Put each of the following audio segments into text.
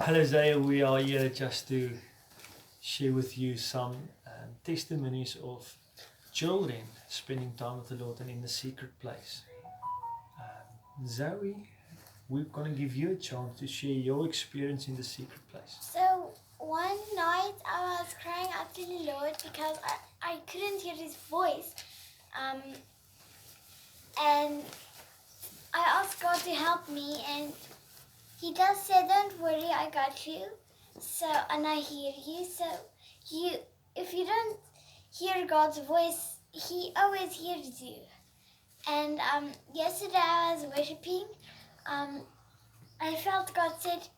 Hello Zaya, we are here just to share with you some testimonies of children spending time with the Lord and in the secret place. Zoe, we're going to give you a chance to share your experience in the secret place. So one night I was crying out to the Lord because I couldn't hear his voice. And I asked God to help me, and he just said, "Don't worry, I got you." So, and I hear you. So if you don't hear God's voice, he always hears you. And yesterday I was worshiping. I felt God said,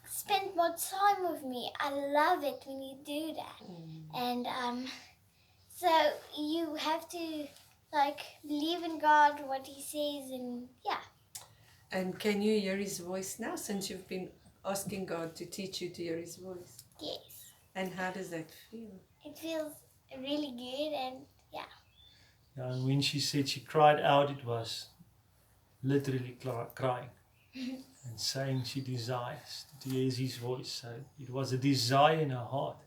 "Spend more time with me." I love it when you do that. And so you have to believe in God, what he says, and yeah. And can you hear his voice now, since you've been asking God to teach you to hear his voice? Yes. And how does that feel? It feels really good, and yeah. And when she said she cried out, it was literally crying and saying she desires to hear his voice. So it was a desire in her heart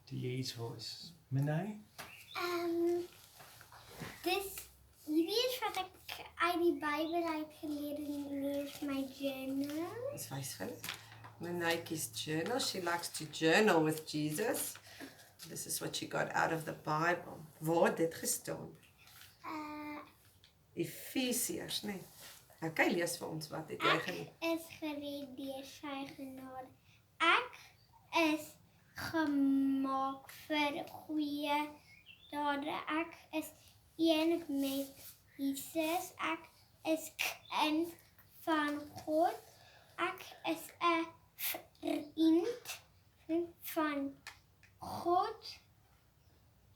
to hear his voice. Menai? Hierdie is wat ek uit die Bybel uitgeleer en lees my journal. Dis wys vir hulle. Menaitjie's journal. She likes to journal with Jesus. This is what she got out of the Bible. Waar het dit gestaan? Efesiërs, nee. Okay, lees vir ons, wat het jy gelees? Ek is gered deur sy genade. Ek is gemaak vir goeie dade. Ek is een met Jesus. Ek is kind van God. Ek is 'n vriend van God.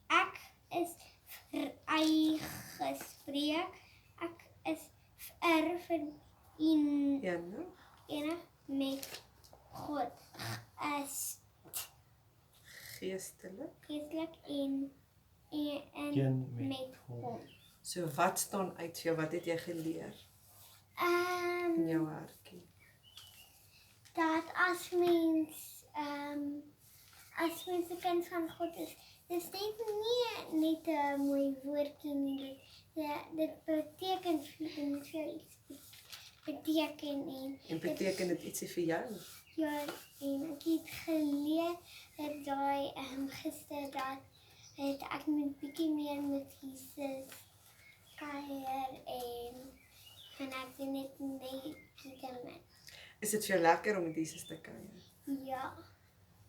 Ek is vrygespreek. Ek is verenig Ja, nou? met God. Is Geestelik. en Een met met God. hom. So wat staan uit vir jou? Wat het jy geleer in jou hartjie? Dat as mens 'n kind van God is, dis nie net 'n mooi woordjie nie. Dit beteken veel iets beteken En beteken dit ietsie vir jou? ja, en ek het geleer dat daai gister dat ek moet bietjie meer met Jesus kuier en ek doen dit net Pieterman. Is dit vir jou lekker om met Jesus te kuier? Ja.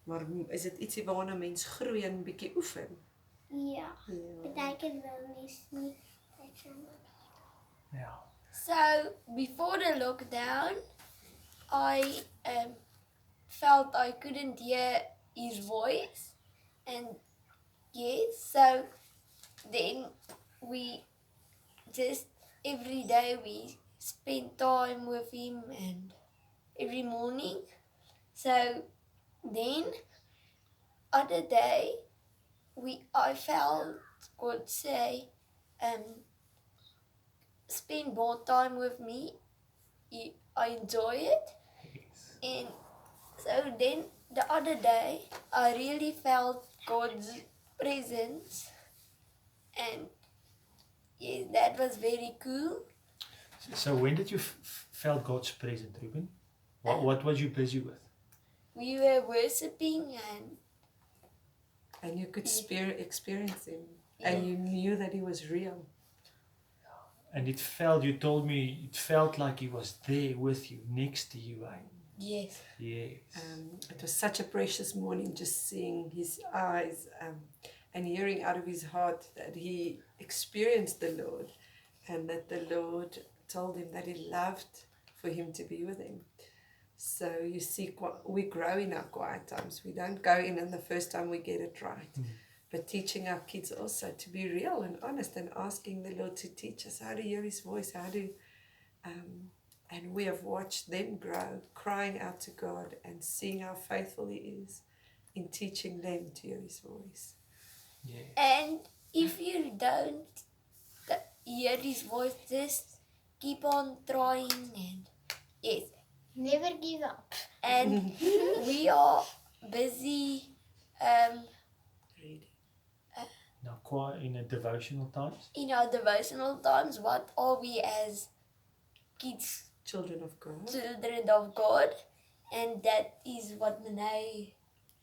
Maar is dit ietsie waarna mens groei en bietjie oefen? Ja. Beteken wel nie. Ja. So before the lockdown, I felt I couldn't hear his voice, and yes, so then we just every day we spent time with him, and every morning. So then other day I felt God say, spend more time with me. I enjoy it. Yes. And so then the other day I really felt God's presence, and yes, that was very cool. So when did you felt God's presence, Ruben? What was you busy with? We were worshipping, And you could experience him. And you knew that he was real. And you told me, it felt like he was there with you, next to you, eh? yes, Yes. It was such a precious morning, just seeing his eyes and hearing out of his heart that he experienced the Lord, and that the Lord told him that he loved for him to be with him. So you see, we grow in our quiet times. We don't go in and the first time we get it right. But teaching our kids also to be real and honest, and asking the Lord to teach us how to hear his voice, and we have watched them grow, crying out to God and seeing how faithful he is in teaching them to hear his voice. Yeah. and if you don't hear his voice, just keep on trying, and yes, Never give up. And we are busy Reading. Now, quite in a devotional times. in our devotional times. What are we as kids, Children of God. children of God? And that is what Monet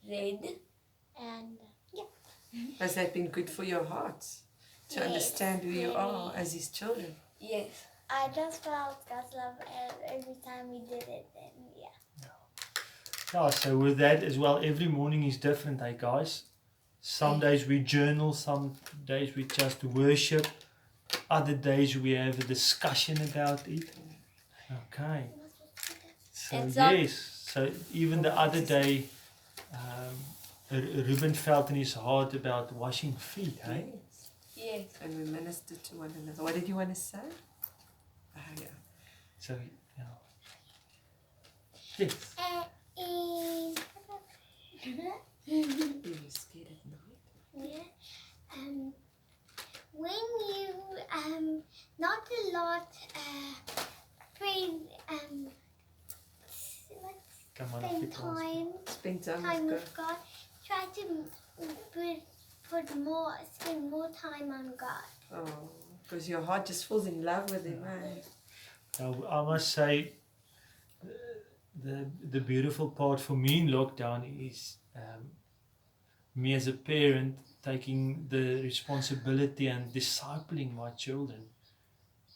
read. And Has that been good for your hearts? To Yes, understand who you are very. as His children? Yes. I just felt God's love every time we did it. And yeah. Yeah, so with that as well, every morning is different, hey guys. Some days we journal, some days we just worship, other days we have a discussion about it. Okay. So And some- yes, so even the other day, Ruben felt in his heart about washing feet, hey? Yes. And we minister to one another. What did you want to say? Yeah. So, yeah. Yes. You were scared at night? Yeah. When you not a lot pray Come on, spend Afrikaans. Spend time time with with God. Try to spend more time on God. God. Oh, because your heart just falls in love with Him, eh? Now, I must say, the beautiful part for me in lockdown is me as a parent taking the responsibility and discipling my children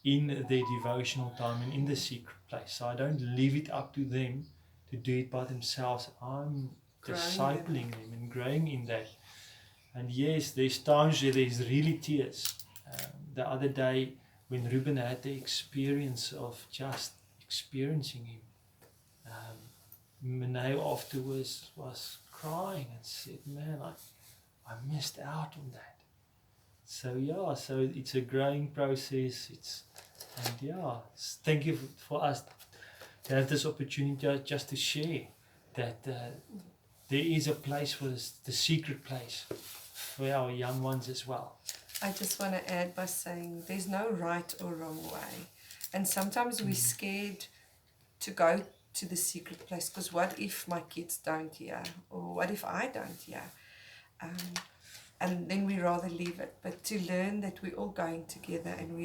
in their devotional time and in the secret place. So I don't leave it up to them to do it by themselves. I'm Growing discipling them and growing in that. And yes, there's times where there's really tears. The other day when Ruben had the experience of just experiencing him, Monet afterwards was crying and said, man, I missed out on that. So yeah, so it's a growing process. Thank you for us to have this opportunity just to share that there is a place for this, the secret place for our young ones as well. I just want to add by saying there's no right or wrong way. And sometimes we're scared to go to the secret place because what if my kids don't hear? Or what if I don't hear? And then we rather leave it. But to learn that we're all going together and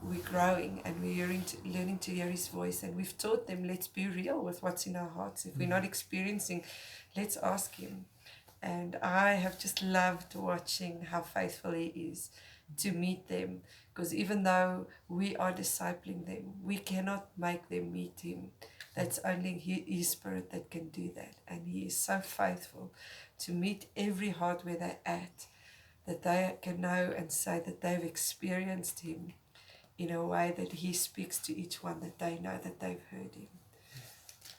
we're growing and we're learning to hear His voice. And we've taught them, let's be real with what's in our hearts. If we're not experiencing, let's ask Him. And I have just loved watching how faithful He is to meet them. Because even though we are discipling them, we cannot make them meet Him. That's only His Spirit that can do that. And He is so faithful to meet every heart where they're at, that they can know and say that they've experienced Him in a way that He speaks to each one, that they know that they've heard Him.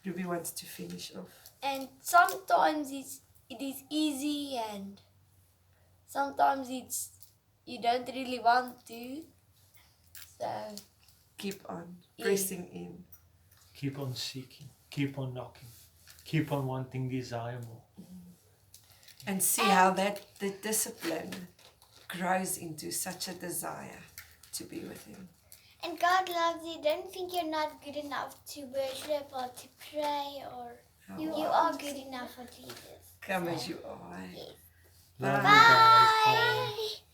Ruby wants to finish off. And sometimes it is easy, and sometimes you don't really want to. So Keep on pressing in. Keep on seeking, keep on knocking, keep on wanting, desire more. And see how the discipline grows into such a desire to be with Him. And God loves you. Don't think you're not good enough to worship or to pray, or you are good enough for Jesus. Come as you are. Yes. Love you guys. Bye. Bye.